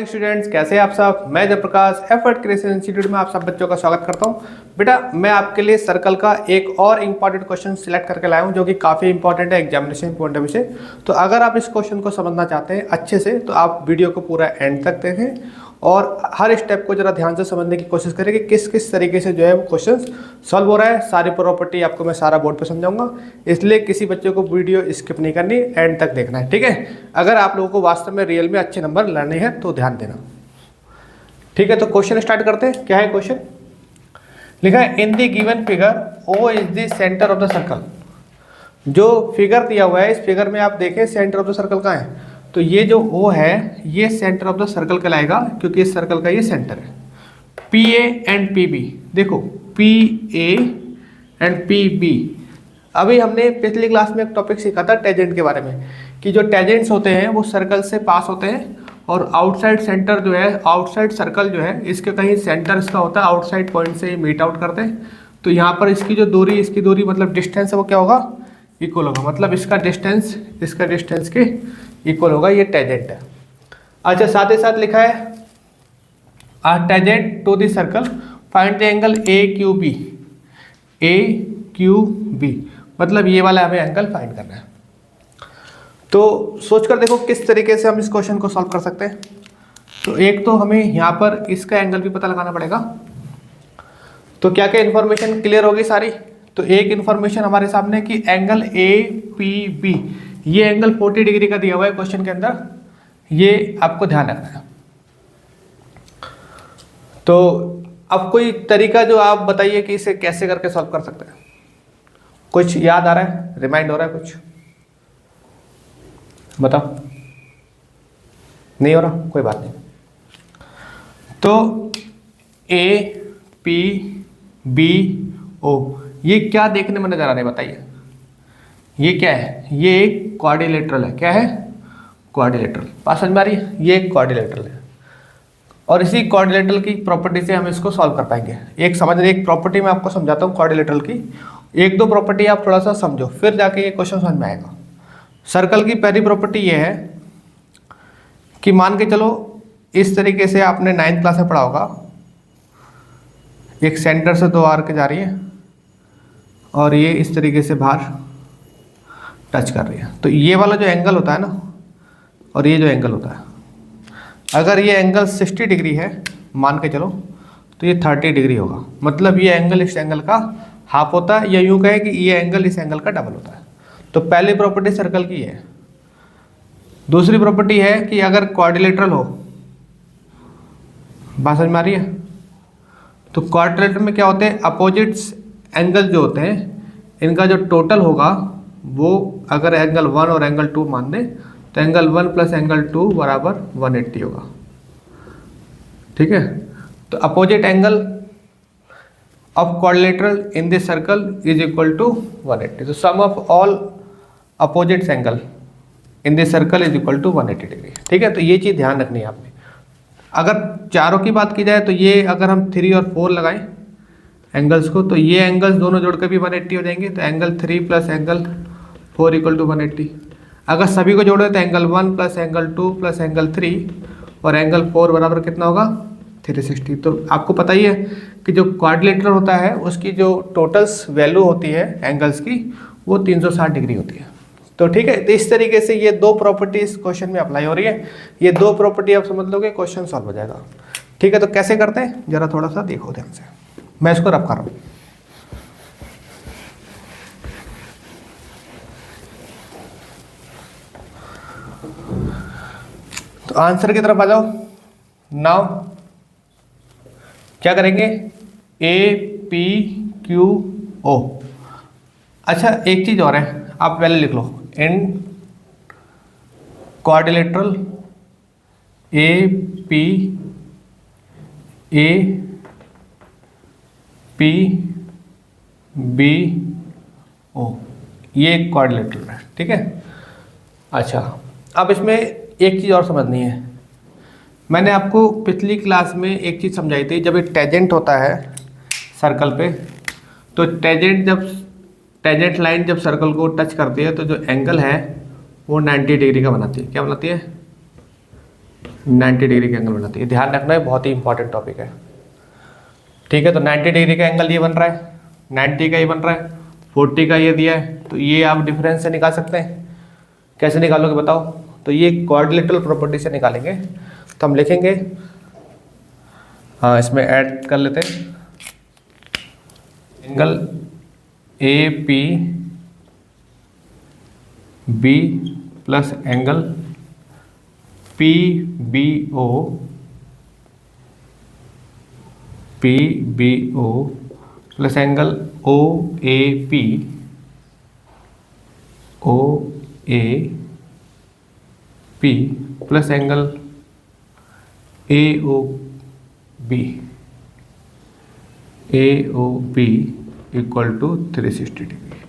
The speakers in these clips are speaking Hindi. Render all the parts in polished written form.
मॉर्निंग स्टूडेंट्स, कैसे हैं आप सब। मैं जयप्रकाश एफर्ट क्रिएशन इंस्टीट्यूट में आप सब बच्चों का स्वागत करता हूं। बेटा मैं आपके लिए सर्कल का एक और इंपॉर्टेंट क्वेश्चन सिलेक्ट करके लाया हूं जो कि काफ़ी इंपॉर्टेंट है एग्जामिनेशन पॉइंट ऑफ व्यू से। तो अगर आप इस क्वेश्चन को समझना चाहते हैं अच्छे से तो आप वीडियो को पूरा एंड तक देखें और हर स्टेप को जरा ध्यान से समझने की कोशिश करें कि किस किस तरीके से जो है वो क्वेश्चन सॉल्व हो रहा है। सारी प्रॉपर्टी आपको मैं सारा बोर्ड पे समझाऊंगा, इसलिए किसी बच्चे को वीडियो स्किप नहीं करनी, एंड तक देखना है, ठीक है। अगर आप लोगों को वास्तव में रियल में अच्छे नंबर लाने हैं तो ध्यान देना, ठीक है। तो क्वेश्चन स्टार्ट करते हैं। क्या है क्वेश्चन? लिखा है in the given figure O is the centre of the circle. जो फिगर दिया हुआ है इस फिगर में आप देखें सेंटर ऑफ द सर्कल कहाँ है, तो ये जो O है ये सेंटर ऑफ द सर्कल कहलाएगा क्योंकि इस सर्कल का ये सेंटर है। P A and P B, देखो P A and P B. अभी हमने पिछली क्लास में एक टॉपिक सीखा था टेजेंट के बारे में कि जो टेजेंट्स होते हैं वो सर्कल से पास होते हैं और आउटसाइड सेंटर जो है, आउटसाइड सर्कल जो है इसके कहीं सेंटर इसका होता है, आउटसाइड पॉइंट से मीट आउट करते हैं। तो यहाँ पर इसकी जो दूरी, इसकी दूरी मतलब डिस्टेंस है वो क्या होगा, इक्वल होगा। मतलब इसका डिस्टेंस के इक्वल होगा, ये टेजेंट है। अच्छा साथ ही साथ लिखा है tangent to the circle find the angle A Q B, मतलब ये वाला हमें एंगल फाइंड करना है। तो सोचकर देखो किस तरीके से हम इस क्वेश्चन को सॉल्व कर सकते हैं। तो एक तो हमें यहाँ पर इसका एंगल भी पता लगाना पड़ेगा। तो क्या क्या इन्फॉर्मेशन क्लियर होगी सारी। तो एक इन्फॉर्मेशन हमारे सामने कि एंगल ए पी बी, ये एंगल 40 डिग्री का दिया हुआ है क्वेश्चन के अंदर, ये आपको ध्यान रखना है। तो अब कोई तरीका जो आप बताइए कि इसे कैसे करके सॉल्व कर सकते हैं। कुछ याद आ रहा है, रिमाइंड हो रहा है कुछ, बताओ। नहीं हो रहा, कोई बात नहीं। तो ए पी बी ओ, ये क्या देखने में नजर आ रहा है बताइए। ये क्या है, ये एक क्वाड्रिलेटरल है। क्या है? क्वाड्रिलेटरल। बात समझ में आ रही है, ये एक क्वाड्रिलेटरल है और इसी क्वाड्रिलेटरल की प्रॉपर्टी से हम इसको सॉल्व कर पाएंगे। एक प्रॉपर्टी मैं आपको समझाता हूँ क्वाड्रिलेटरल की, एक दो प्रॉपर्टी आप थोड़ा सा समझो फिर जाके ये क्वेश्चन समझ में आएगा। सर्कल की पहली प्रॉपर्टी ये है कि मान के चलो इस तरीके से आपने 9th क्लास में पढ़ा होगा, एक सेंटर से दो आर्क जा रही है और ये इस तरीके से बाहर टच कर रही है। तो ये वाला जो एंगल होता है ना और ये जो एंगल होता है, अगर ये एंगल 60 डिग्री है मान के चलो तो ये 30 डिग्री होगा। मतलब ये एंगल इस एंगल का हाफ होता है, या यूँ कहे कि ये एंगल इस एंगल का डबल होता है। तो पहली प्रॉपर्टी सर्कल की है। दूसरी प्रॉपर्टी है कि अगर क्वाड्रिलेटरल हो, बात समझ में आ रही है, तो क्वाड्रिलेटरल में क्या होते हैं, अपोजिट्स एंगल जो होते हैं इनका जो टोटल होगा वो अगर एंगल 1 और एंगल 2 मान दें तो एंगल 1 प्लस एंगल 2 बराबर 180 होगा, ठीक है। तो opposite angle of quadrilateral in this circle is equal to 180। तो sum of all opposites angle in this circle is equal to 180 degree, ठीक है। तो ये चीज़ ध्यान रखनी है आपने। अगर चारों की बात की जाए तो ये अगर हम 3 और 4 लगाएं एंगल्स को तो ये एंगल्स दोनों जोड़कर भी 180 हो जाएंगे। तो angle 3 plus angle 4 equal to 180। अगर सभी को जोड़े तो angle 1 plus angle 2 plus angle 3 और एंगल 4 बराबर कितना होगा, 360। तो आपको पता ही है कि जो क्वाड्रिलेटरल होता है उसकी जो टोटल्स वैल्यू होती है एंगल्स की वो 360 डिग्री होती है। तो ठीक है, तो इस तरीके से ये दो प्रॉपर्टी इस क्वेश्चन में अप्लाई हो रही है। ये दो प्रॉपर्टी आप समझ लोगे क्वेश्चन सॉल्व हो जाएगा, ठीक है। तो कैसे करते हैं जरा थोड़ा सा देखो ध्यान से, मैं इसको रब कर रहा हूँ। तो आंसर की तरफ आ जाओ। नाउ क्या करेंगे, ए पी क्यू ओ। अच्छा एक चीज और है, आप पहले लिख लो in quadrilateral A P B O, ये क्वाड्रिलेटरल है, ठीक है। अच्छा अब इसमें एक चीज़ और समझनी है। मैंने आपको पिछली क्लास में एक चीज़ समझाई थी, जब एक टेजेंट होता है सर्कल पे, तो टेजेंट लाइन जब सर्कल को टच करती है तो जो एंगल है वो 90 डिग्री का बनाती है। क्या बनाती है? 90 डिग्री का एंगल बनाती है। ध्यान रखना है, बहुत ही इंपॉर्टेंट टॉपिक है। ठीक है, तो 90 डिग्री का एंगल ये बन रहा है, 90 का ये बन रहा है, 40 का ये दिया है, तो ये आप डिफरेंस से निकाल सकते हैं। कैसे निकालोगे बताओ? तो ये क्वाड्रिलेटरल प्रॉपर्टी से निकालेंगे। तो हम लिखेंगे, हाँ इसमें ऐड कर लेते हैं, angle A P B plus angle P B O plus angle O A P plus angle A O B equal to 360 degree.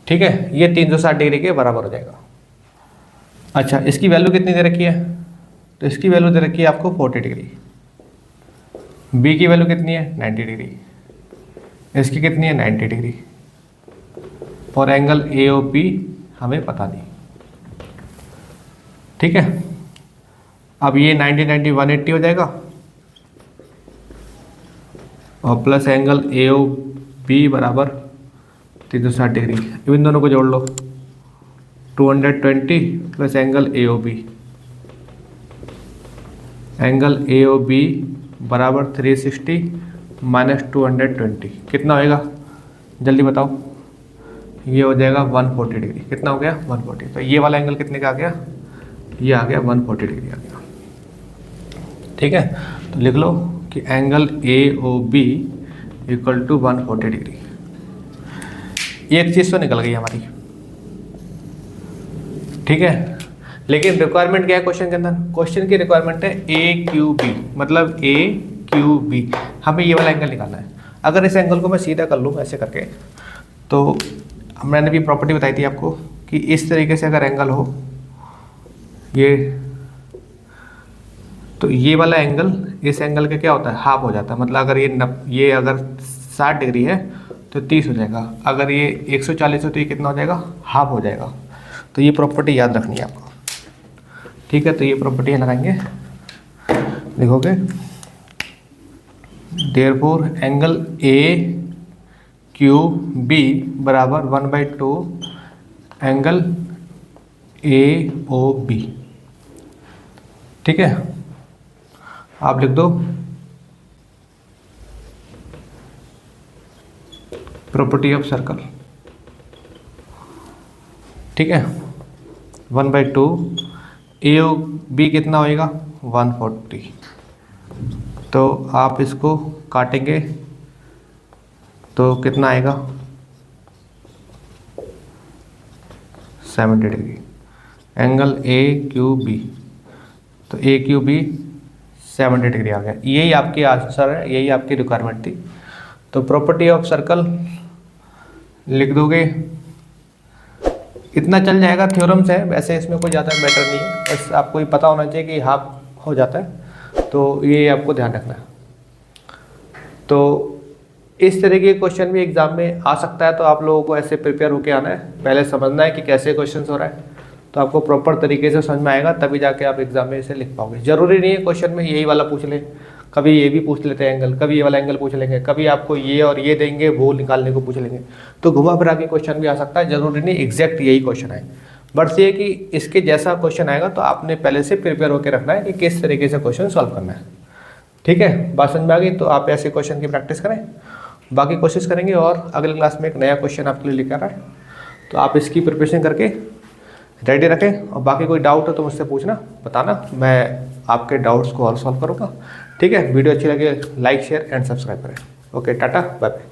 ठीक है, ये 360 डिग्री के बराबर हो जाएगा। अच्छा, इसकी वैल्यू कितनी दे रखी है? तो इसकी वैल्यू दे रखी है आपको 40 डिग्री। बी की वैल्यू कितनी है? 90 डिग्री। इसकी कितनी है? 90 डिग्री। और एंगल ए ओ पी हमें पता नहीं। ठीक है, अब ये 90 90 180 हो जाएगा, और plus angle A O B बराबर 360 डिग्री। इन दोनों को जोड़ लो, 220 plus angle A O B, angle A O B बराबर 360 माइनस 220 कितना होएगा? जल्दी बताओ। ये हो जाएगा 140 डिग्री। कितना हो गया? 140। तो ये वाला एंगल कितने का आ गया? ये आ गया 140 डिग्री आ गया। ठीक है, तो लिख लो कि angle A O B equal to 140 degree. एक चीज़ तो निकल गई हमारी। ठीक है, लेकिन रिक्वायरमेंट क्या है क्वेश्चन के अंदर? क्वेश्चन की रिक्वायरमेंट है ए क्यू बी, मतलब ए क्यू बी, हमें ये वाला एंगल निकालना है। अगर इस एंगल को मैं सीधा कर लूँ ऐसे करके, तो मैंने भी प्रॉपर्टी बताई थी आपको कि इस तरीके से अगर एंगल हो ये, तो ये वाला एंगल इस एंगल का क्या होता है? हाफ हो जाता है। मतलब अगर ये अगर 60 डिग्री है तो 30 हो जाएगा, अगर ये 140 हो तो ये कितना हो जाएगा? हाफ हो जाएगा। तो ये प्रॉपर्टी याद रखनी है आपको। ठीक है, तो ये प्रॉपर्टी लगाएंगे, लिखोगे therefore angle A Q B बराबर 1/2 एंगल ए ओ बी। ठीक है, आप लिख दो प्रॉपर्टी ऑफ सर्कल। ठीक है, 1/2 ए ओ बी कितना होएगा? 140। तो आप इसको काटेंगे तो कितना आएगा? 70 degree. Angle A Q B, तो ए क्यू बी 70 डिग्री आ गया। यही आपकी आंसर है, यही आपकी रिक्वायरमेंट थी। तो प्रॉपर्टी ऑफ सर्कल लिख दोगे, इतना चल जाएगा, थ्योरम्स है वैसे, इसमें कोई ज़्यादा मैटर नहीं है, बस आपको ये पता होना चाहिए कि हाफ हो जाता है, तो ये आपको ध्यान रखना है। तो इस तरह के क्वेश्चन भी एग्जाम में आ सकता है, तो आप लोगों को ऐसे प्रिपेयर होकर आना है। पहले समझना है कि कैसे क्वेश्चन हो रहा है, तो आपको प्रॉपर तरीके से समझ में आएगा, तभी जाके आप एग्जाम में इसे लिख पाओगे। जरूरी नहीं है क्वेश्चन में यही वाला पूछ ले, कभी ये भी पूछ लेते हैं एंगल, कभी ये वाला एंगल पूछ लेंगे, कभी आपको ये और ये देंगे, वो निकालने को पूछ लेंगे। तो घुमा फिरा के क्वेश्चन भी आ सकता है, जरूरी नहीं एग्जैक्ट यही क्वेश्चन आए। बट ये कि इसके जैसा क्वेश्चन आएगा तो आपने पहले से प्रिपेयर होकर रखना है कि किस तरीके से क्वेश्चन सॉल्व करना है। ठीक है, बात समझ में आ गई? तो आप ऐसे क्वेश्चन की प्रैक्टिस करें, बाकी कोशिश करेंगे और अगले क्लास में एक नया क्वेश्चन आपके लिए लेकर आए, तो आप इसकी प्रिपरेशन करके रेडी रखें। और बाकी कोई डाउट हो तो मुझसे पूछना, बताना, मैं आपके डाउट्स को और सॉल्व करूँगा। ठीक है, वीडियो अच्छी लगे लाइक शेयर एंड सब्सक्राइब करें। Okay, tata, bye bye.